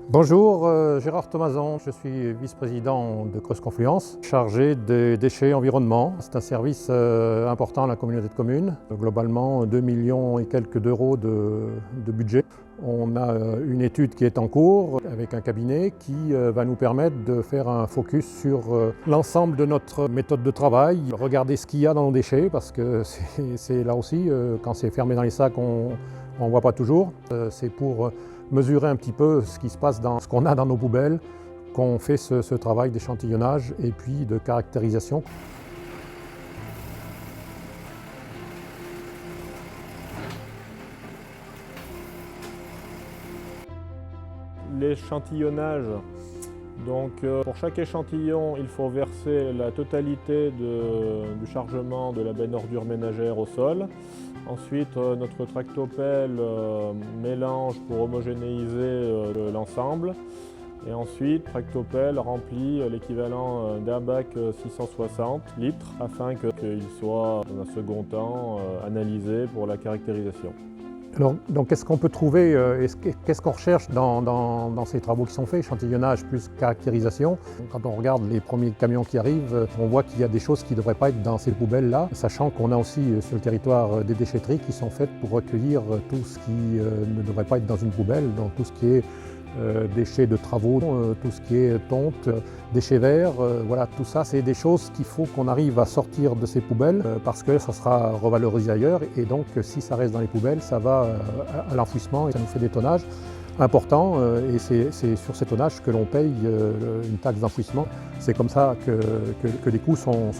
Bonjour, Gérard Thomason, je suis vice-président de Creuse Confluence, chargé des déchets environnement. C'est un service important à la communauté de communes, globalement 2 millions et quelques d'euros de budget. On a une étude qui est en cours avec un cabinet qui va nous permettre de faire un focus sur l'ensemble de notre méthode de travail, regarder ce qu'il y a dans nos déchets parce que c'est là aussi, quand c'est fermé dans les sacs, on ne voit pas toujours. C'est pour mesurer un petit peu ce qui se passe dans ce qu'on a dans nos poubelles, qu'on fait ce travail d'échantillonnage et puis de caractérisation. L'échantillonnage, donc pour chaque échantillon, il faut verser la totalité du chargement de la benne ordure ménagère au sol. Ensuite, notre tractopelle mélange pour homogénéiser l'ensemble. Et ensuite, tractopelle remplit l'équivalent d'un bac 660 litres afin qu'il soit, dans un second temps, analysé pour la caractérisation. Alors, donc qu'est-ce qu'on peut trouver, qu'est-ce qu'on recherche dans ces travaux qui sont faits, échantillonnage plus caractérisation? Quand on regarde les premiers camions qui arrivent, on voit qu'il y a des choses qui ne devraient pas être dans ces poubelles-là, sachant qu'on a aussi sur le territoire des déchetteries qui sont faites pour recueillir tout ce qui ne devrait pas être dans une poubelle, donc tout ce qui est déchets de travaux, tout ce qui est tonte, déchets verts, voilà, tout ça c'est des choses qu'il faut qu'on arrive à sortir de ces poubelles parce que ça sera revalorisé ailleurs et donc si ça reste dans les poubelles, ça va à l'enfouissement et ça nous fait des tonnages importants et c'est sur ces tonnages que l'on paye une taxe d'enfouissement. C'est comme ça que les coûts sont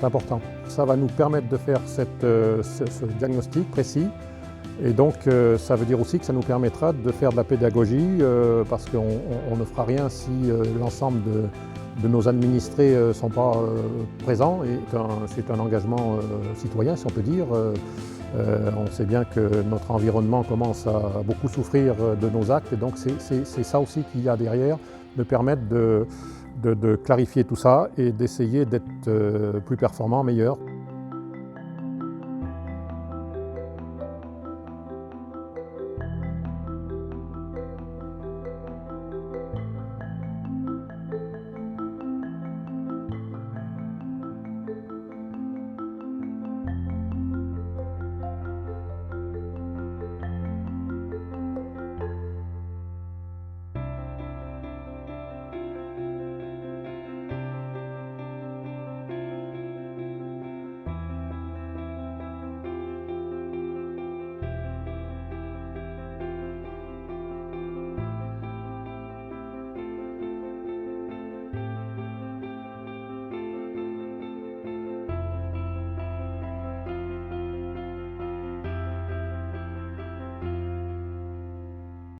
importants. Ça va nous permettre de faire ce diagnostic précis. Et donc ça veut dire aussi que ça nous permettra de faire de la pédagogie parce qu'on ne fera rien si l'ensemble de nos administrés ne sont pas présents. C'est un engagement citoyen, si on peut dire. On sait bien que notre environnement commence à beaucoup souffrir de nos actes et donc c'est ça aussi qu'il y a derrière, de permettre de clarifier tout ça et d'essayer d'être plus performant, meilleur.